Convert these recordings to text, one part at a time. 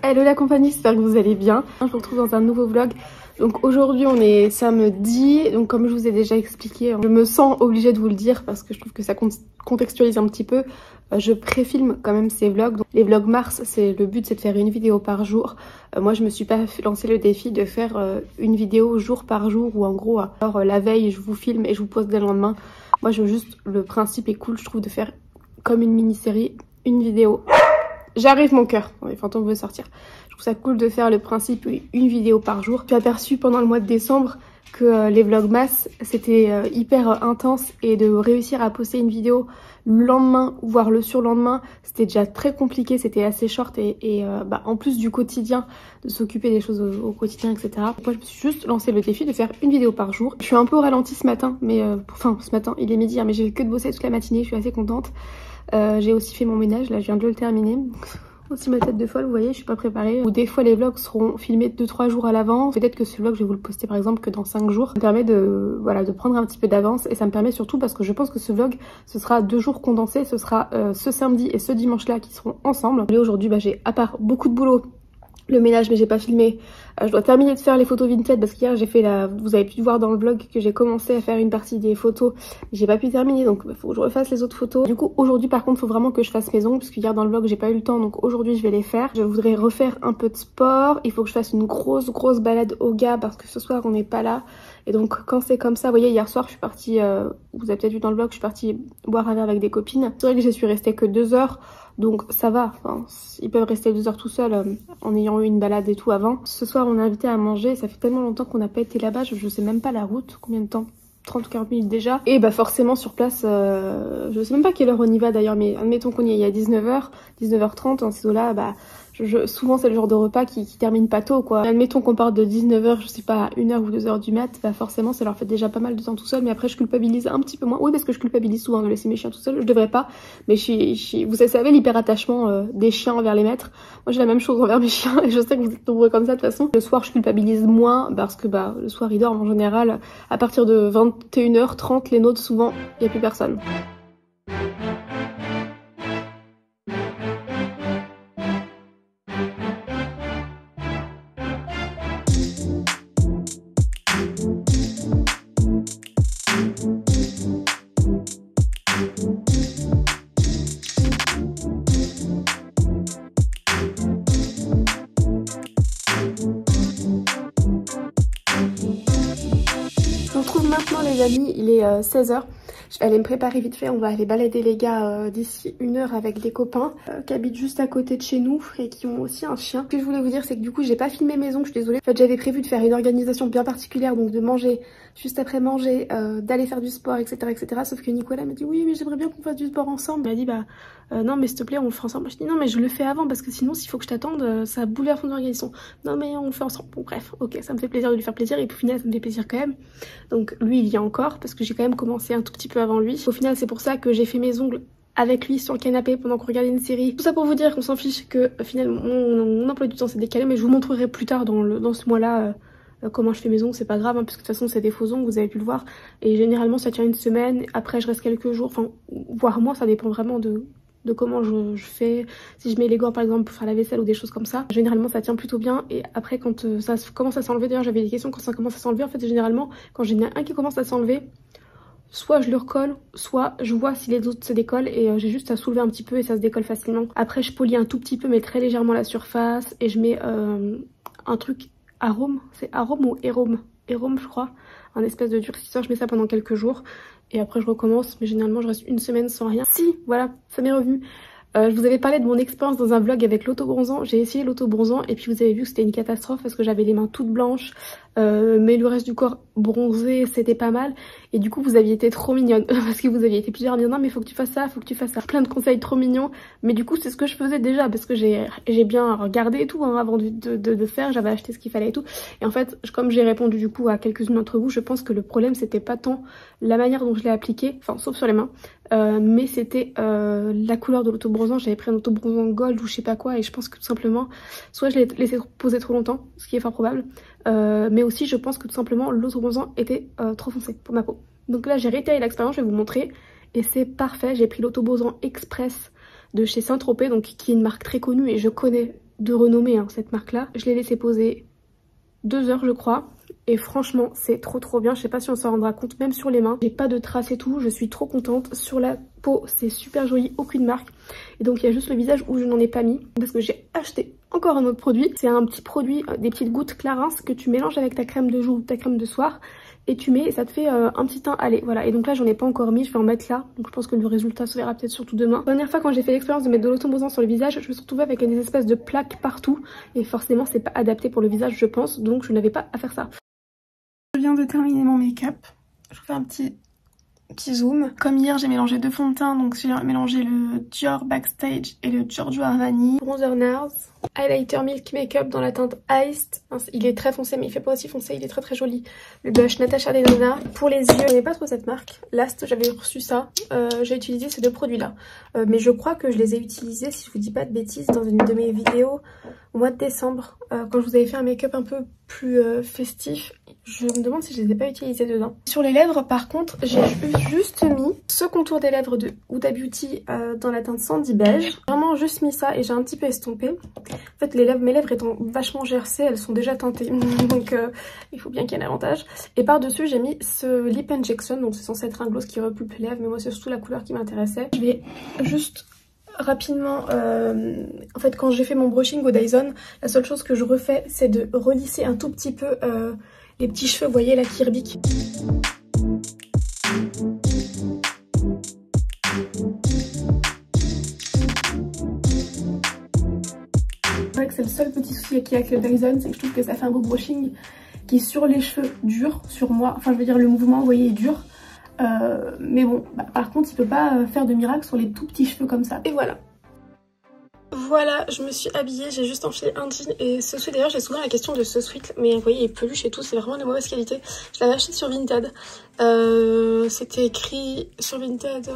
Hello la compagnie, j'espère que vous allez bien. Je vous retrouve dans un nouveau vlog. Donc aujourd'hui on est samedi, donc comme je vous ai déjà expliqué, je me sens obligée de vous le dire parce que je trouve que ça contextualise un petit peu. Je pré-filme quand même ces vlogs. Donc, les vlogs mars, le but c'est de faire une vidéo par jour. Moi je me suis pas lancé le défi de faire une vidéo jour par jour ou en gros alors la veille je vous filme et je vous poste dès le lendemain. Moi je veux juste, le principe est cool je trouve de faire comme une mini-série, une vidéo. J'arrive mon cœur, les fantômes veulent sortir. Je trouve ça cool de faire le principe une vidéo par jour. J'ai aperçu pendant le mois de décembre que les vlogmas c'était hyper intense et de réussir à poster une vidéo le lendemain ou voire le surlendemain c'était déjà très compliqué, c'était assez short et en plus du quotidien, de s'occuper des choses au quotidien etc. Moi je me suis juste lancé le défi de faire une vidéo par jour. Je suis un peu au ralenti ce matin mais enfin ce matin il est midi hein, mais j'ai fait que de bosser toute la matinée, je suis assez contente. J'ai aussi fait mon ménage, là je viens de le terminer. Aussi ma tête de folle, vous voyez, je suis pas préparée. Ou des fois les vlogs seront filmés 2-3 jours à l'avance. Peut-être que ce vlog je vais vous le poster par exemple que dans 5 jours. Ça me permet de prendre un petit peu d'avance et ça me permet surtout parce que je pense que ce vlog ce sera 2 jours condensés. Ce sera ce samedi et ce dimanche là qui seront ensemble. Et aujourd'hui j'ai à part beaucoup de boulot, le ménage mais j'ai pas filmé. Je dois terminer de faire les photos Vinted parce qu'hier j'ai fait vous avez pu voir dans le vlog que j'ai commencé à faire une partie des photos. J'ai pas pu terminer donc il faut que je refasse les autres photos. Du coup aujourd'hui par contre il faut vraiment que je fasse mes ongles parce qu'hier dans le vlog j'ai pas eu le temps donc aujourd'hui je vais les faire. Je voudrais refaire un peu de sport. Il faut que je fasse une grosse balade au gars parce que ce soir on n'est pas là. Et donc quand c'est comme ça, vous voyez hier soir je suis partie, vous avez peut-être vu dans le vlog, je suis partie boire un verre avec des copines. C'est vrai que je suis restée que 2 heures. Donc ça va, enfin, ils peuvent rester 2 heures tout seuls en ayant eu une balade et tout avant. Ce soir on est invité à manger, ça fait tellement longtemps qu'on n'a pas été là-bas, je sais même pas la route, combien de temps, 30 ou 40 minutes déjà. Et bah forcément sur place, je sais même pas quelle heure on y va d'ailleurs, mais admettons qu'on y est à 19h, 19h30, dans ces eaux-là, bah souvent c'est le genre de repas qui termine pas tôt quoi. Admettons qu'on parte de 19h, je sais pas, à 1h ou 2h du mat, bah forcément ça leur fait déjà pas mal de temps tout seul, mais après je culpabilise un petit peu moins. Oui parce que je culpabilise souvent de laisser mes chiens tout seuls, je devrais pas, mais vous savez l'hyper attachement des chiens envers les maîtres. Moi j'ai la même chose envers mes chiens et je sais que vous êtes nombreux comme ça de toute façon. Le soir je culpabilise moins parce que le soir ils dorment en général. À partir de 21h30 les nôtres souvent il y a plus personne. On se retrouve maintenant les amis, il est 16h. Je vais aller me préparer vite fait, on va aller balader les gars d'ici 1 heure avec des copains qui habitent juste à côté de chez nous et qui ont aussi un chien. Ce que je voulais vous dire c'est que du coup j'ai pas filmé mes ongles, je suis désolée. En fait j'avais prévu de faire une organisation bien particulière, donc de manger, juste après manger, d'aller faire du sport etc. Sauf que Nicolas m'a dit oui mais j'aimerais bien qu'on fasse du sport ensemble. Il m'a dit non mais s'il te plaît on le fait ensemble. Je dis non mais je le fais avant parce que sinon s'il faut que je t'attende ça bouleverse mon organisation. Non mais on le fait ensemble. Bon bref ok ça me fait plaisir de lui faire plaisir et puis au final ça me fait plaisir quand même. Donc lui il y a encore parce que j'ai quand même commencé un tout petit peu avant lui. Au final c'est pour ça que j'ai fait mes ongles avec lui sur le canapé pendant qu'on regardait une série. Tout ça pour vous dire qu'on s'en fiche que finalement mon emploi du temps s'est décalé, mais je vous montrerai plus tard dans ce mois-là comment je fais mes ongles, c'est pas grave hein, puisque de toute façon c'est des faux ongles, vous avez pu le voir. Et généralement ça tient une semaine, après je reste quelques jours, enfin voire moi, ça dépend vraiment de comment je fais. Si je mets les gants par exemple pour faire la vaisselle ou des choses comme ça, généralement ça tient plutôt bien. Et après quand ça commence à s'enlever, d'ailleurs j'avais des questions quand ça commence à s'enlever, en fait généralement quand j'en ai un qui commence à s'enlever, soit je le recolle, soit je vois si les autres se décollent et j'ai juste à soulever un petit peu et ça se décolle facilement. Après je polis un tout petit peu mais très légèrement la surface et je mets un truc arôme, c'est arôme ou érome, érome je crois, un espèce de durcisseur, je mets ça pendant quelques jours et après je recommence, mais généralement je reste une semaine sans rien. Si, voilà, ça m'est revenu. Je vous avais parlé de mon expérience dans un vlog avec l'autobronzant. J'ai essayé l'autobronzant et puis vous avez vu que c'était une catastrophe parce que j'avais les mains toutes blanches, mais le reste du corps bronzé, c'était pas mal. Et du coup vous aviez été trop mignonne parce que vous aviez été plusieurs à me dire non mais faut que tu fasses ça, faut que tu fasses ça. Plein de conseils trop mignons, mais du coup c'est ce que je faisais déjà parce que j'ai bien regardé et tout hein, avant de faire, j'avais acheté ce qu'il fallait et tout. Et en fait comme j'ai répondu du coup à quelques-unes d'entre vous, je pense que le problème c'était pas tant la manière dont je l'ai appliqué, enfin sauf sur les mains, mais c'était la couleur de l'autobronzant. J'avais pris un autobronzant gold ou je sais pas quoi et je pense que tout simplement soit je l'ai laissé poser trop longtemps, ce qui est fort probable, mais aussi je pense que tout simplement l'autobronzant était trop foncé pour ma peau. Donc là j'ai réitéré l'expérience, je vais vous montrer et c'est parfait. J'ai pris l'autobronzant Express de chez Saint-Tropez, donc qui est une marque très connue et je connais de renommée hein, cette marque là. Je l'ai laissé poser 2 heures je crois. Et franchement c'est trop bien, je sais pas si on s'en rendra compte même sur les mains. J'ai pas de traces et tout, je suis trop contente. Sur la peau c'est super joli, aucune marque. Et donc il y a juste le visage où je n'en ai pas mis parce que j'ai acheté encore un autre produit. C'est un petit produit, des petites gouttes Clarins que tu mélanges avec ta crème de jour ou ta crème de soir. Et tu mets et ça te fait un petit teint allez voilà. Et donc là j'en ai pas encore mis, je vais en mettre là. Donc je pense que le résultat se verra peut-être surtout demain. La dernière fois quand j'ai fait l'expérience de mettre de l'autombosant sur le visage, je me suis retrouvée avec des espèces de plaques partout. Et forcément c'est pas adapté pour le visage je pense. Donc je n'avais pas à faire ça. Je viens de terminer mon make-up. Je vous fais un petit zoom. Comme hier j'ai mélangé 2 fonds de teint. Donc j'ai mélangé le Dior Backstage et le Giorgio Armani. Bronzer NARS. Highlighter Milk Makeup dans la teinte Iced. Il est très foncé mais il fait pas aussi foncé, il est très joli. Le blush Natasha Denona. Pour les yeux, je connais pas trop cette marque. Last, j'avais reçu ça. J'ai utilisé ces 2 produits là. Mais je crois que je les ai utilisés, si je vous dis pas de bêtises, dans une de mes vidéos au mois de décembre. Quand je vous avais fait un make-up un peu plus festif. Je me demande si je les ai pas utilisés dedans. Sur les lèvres par contre, j'ai juste mis ce contour des lèvres de Huda Beauty dans la teinte Sandy Beige. Vraiment juste mis ça et j'ai un petit peu estompé. En fait mes lèvres étant vachement gercées, elles sont déjà teintées. Donc il faut bien qu'il y ait un avantage. Et par dessus j'ai mis ce Lip Injection. Donc c'est censé être un gloss qui repulpe les lèvres. Mais moi c'est surtout la couleur qui m'intéressait. Je vais juste rapidement, en fait quand j'ai fait mon brushing au Dyson, la seule chose que je refais c'est de relisser un tout petit peu les petits cheveux, vous voyez là qui rebiquent. C'est vrai que c'est le seul petit souci qu'il y a avec le Dyson, c'est que je trouve que ça fait un beau brushing qui est sur les cheveux dur, sur moi, enfin je veux dire le mouvement vous voyez est dur. Mais bon, par contre il peut pas faire de miracle sur les tout petits cheveux comme ça. Et voilà. Voilà, je me suis habillée, j'ai juste enchaîné un jean et ce sweat. D'ailleurs j'ai souvent la question de ce sweat, mais vous voyez il est peluche et tout, c'est vraiment de mauvaise qualité. Je l'avais acheté sur Vinted, c'était écrit sur Vinted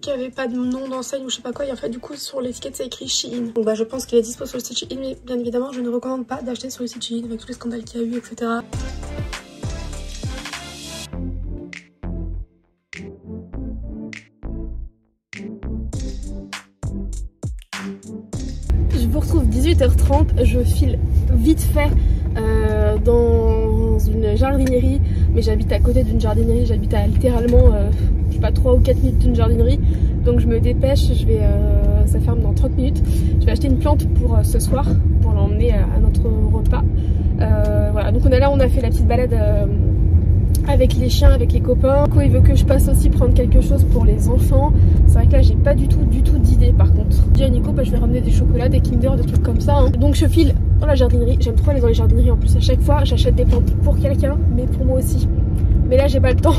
qu'il n'y avait pas de nom d'enseigne ou je sais pas quoi. Et en fait du coup sur l'étiquette c'est écrit Shein. Donc je pense qu'il est dispo sur le site Shein, mais bien évidemment je ne recommande pas d'acheter sur le site Shein avec tous les scandales qu'il y a eu etc. Je vous retrouve 18h30, je file vite fait dans une jardinerie, mais j'habite à côté d'une jardinerie, j'habite à littéralement je sais pas 3 ou 4 minutes d'une jardinerie, donc je me dépêche, ça ferme dans 30 minutes, je vais acheter une plante pour ce soir, pour l'emmener à notre repas. Voilà, donc on est là, on a fait la petite balade avec les chiens, avec les copains. Nico il veut que je passe aussi prendre quelque chose pour les enfants. C'est vrai que là j'ai pas du tout d'idée par contre. Je dis à Nico je vais ramener des chocolats, des Kinder, des trucs comme ça hein. Donc je file dans la jardinerie, j'aime trop aller dans les jardineries en plus. À chaque fois j'achète des plantes pour quelqu'un mais pour moi aussi. Mais là j'ai pas le temps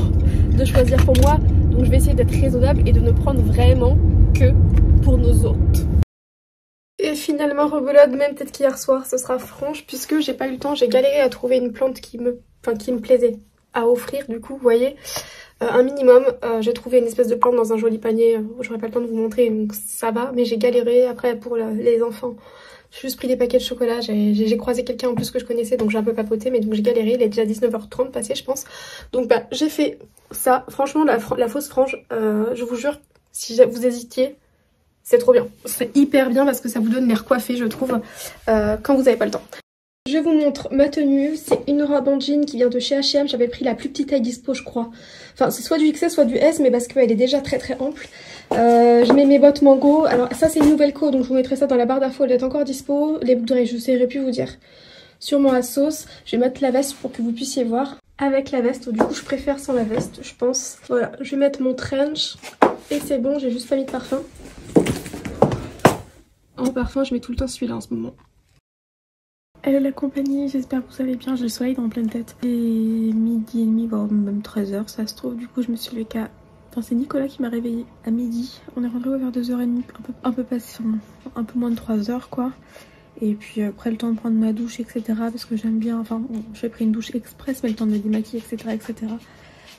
de choisir pour moi, donc je vais essayer d'être raisonnable et de ne prendre vraiment que pour nos hôtes. Et finalement rebelote, même peut-être qu'hier soir ce sera franche puisque j'ai pas eu le temps, j'ai galéré à trouver une plante qui me plaisait à offrir du coup vous voyez un minimum. J'ai trouvé une espèce de plante dans un joli panier, j'aurais pas le temps de vous montrer donc ça va, mais j'ai galéré après pour les enfants. J'ai juste pris des paquets de chocolat, j'ai croisé quelqu'un en plus que je connaissais donc j'ai un peu papoté, mais donc j'ai galéré, il est déjà 19h30 passé je pense. Donc j'ai fait ça, franchement la fausse frange, je vous jure si vous hésitiez c'est trop bien, c'est hyper bien parce que ça vous donne l'air coiffé je trouve quand vous avez pas le temps. Je vous montre ma tenue, c'est une robe en jean qui vient de chez H&M, j'avais pris la plus petite taille dispo je crois. Enfin c'est soit du XS soit du S mais parce qu'elle est déjà très ample. Je mets mes bottes Mango, alors ça c'est une nouvelle co donc je vous mettrai ça dans la barre d'infos, elle est encore dispo. Les boucles d'oreilles je saurais plus vous dire. Sûrement à sauce, je vais mettre la veste pour que vous puissiez voir. Avec la veste, du coup je préfère sans la veste je pense. Voilà, je vais mettre mon trench et c'est bon, j'ai juste pas mis de parfum. En parfum je mets tout le temps celui-là en ce moment. Hello la compagnie, j'espère que vous allez bien, j'ai le soleil dans pleine tête. Et midi et demi, voire même 13h ça se trouve, du coup je me suis levée qu'à... Enfin c'est Nicolas qui m'a réveillée à midi. On est rentré vers 2h30, un peu passé, un peu moins de 3h quoi. Et puis après le temps de prendre ma douche etc. Parce que j'aime bien, enfin bon, j'ai pris une douche express mais le temps de me démaquiller etc.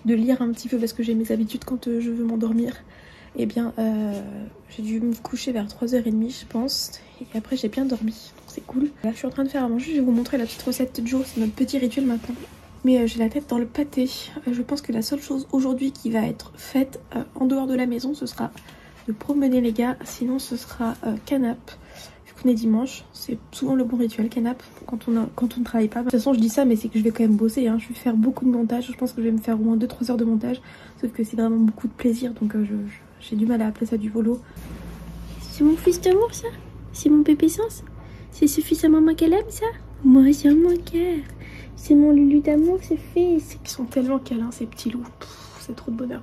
De lire un petit peu parce que j'ai mes habitudes quand je veux m'endormir. Et bien j'ai dû me coucher vers 3h30 je pense. Et après j'ai bien dormi. C'est cool. Là je suis en train de faire à manger, je vais vous montrer la petite recette de Joe, c'est notre petit rituel matin. Mais j'ai la tête dans le pâté. Je pense que la seule chose aujourd'hui qui va être faite en dehors de la maison, ce sera de promener les gars. Sinon ce sera canap. Vu On est dimanche, c'est souvent le bon rituel canap quand on ne travaille pas. De toute façon je dis ça mais c'est que je vais quand même bosser hein. Je vais faire beaucoup de montage, je pense que je vais me faire au moins 2-3 heures de montage. Sauf que c'est vraiment beaucoup de plaisir donc j'ai du mal à appeler ça du volo. C'est mon fils d'amour ça? C'est mon bébé sens? C'est ce fils à maman qu'elle aime ça? Moi j'aime mon cœur. C'est mon Lulu d'amour ce fils. Ils sont tellement câlins ces petits loups, c'est trop de bonheur.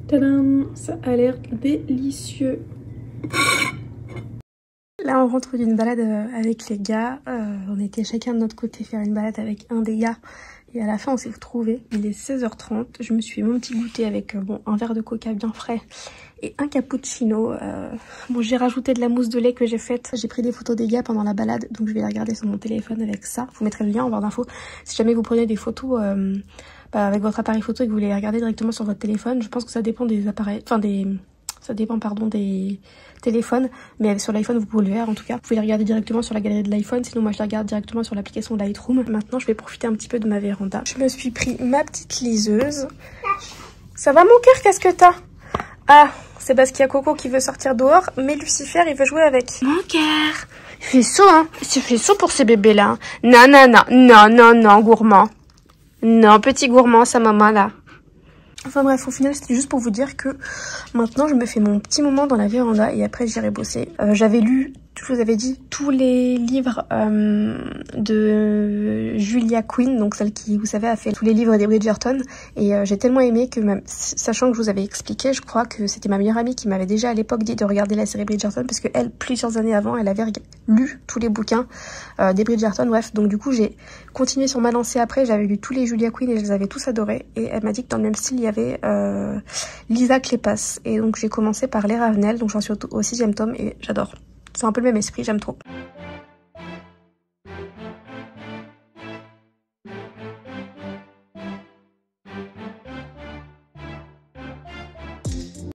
Tadam, ça a l'air délicieux. Là on rentre d'une balade avec les gars, on était chacun de notre côté faire une balade avec un des gars et à la fin on s'est retrouvés, il est 16h30, je me suis fait mon petit goûter avec bon, un verre de coca bien frais et un cappuccino. Bon j'ai rajouté de la mousse de lait que j'ai faite, j'ai pris des photos des gars pendant la balade donc je vais les regarder sur mon téléphone avec ça, je vous mettrai le lien en barre d'infos si jamais vous prenez des photos avec votre appareil photo et que vous voulez les regarder directement sur votre téléphone. Je pense que ça dépend des appareils, enfin ça dépend pardon des téléphones, mais sur l'iPhone vous pouvez le faire en tout cas. Vous pouvez les regarder directement sur la galerie de l'iPhone, sinon moi je les regarde directement sur l'application Lightroom. Maintenant je vais profiter un petit peu de ma véranda. Je me suis pris ma petite liseuse. Ça va mon cœur, qu'est-ce que t'as? Ah, c'est parce qu'il y a Coco qui veut sortir dehors, mais Lucifer il veut jouer avec. Mon cœur, il fait chaud hein, il fait chaud pour ces bébés là. Non non non, non non non gourmand. Non petit gourmand sa maman là. Enfin bref, au final c'était juste pour vous dire que maintenant je me fais mon petit moment dans la véranda et après j'irai bosser. J'avais lu, je vous avais dit, tous les livres de Julia Quinn, donc celle qui, vous savez, a fait tous les livres des Bridgerton. Et j'ai tellement aimé que même, sachant que je vous avais expliqué, je crois que c'était ma meilleure amie qui m'avait déjà à l'époque dit de regarder la série Bridgerton parce que elle, plusieurs années avant, elle avait lu tous les bouquins des Bridgerton. Bref, donc du coup j'ai continué sur ma lancée après, j'avais lu tous les Julia Quinn et je les avais tous adorés. Et elle m'a dit que dans le même style il y avait Lisa Kleypas. Et donc j'ai commencé par Les Ravenel, donc j'en suis au 6e tome et j'adore. C'est un peu le même esprit, j'aime trop.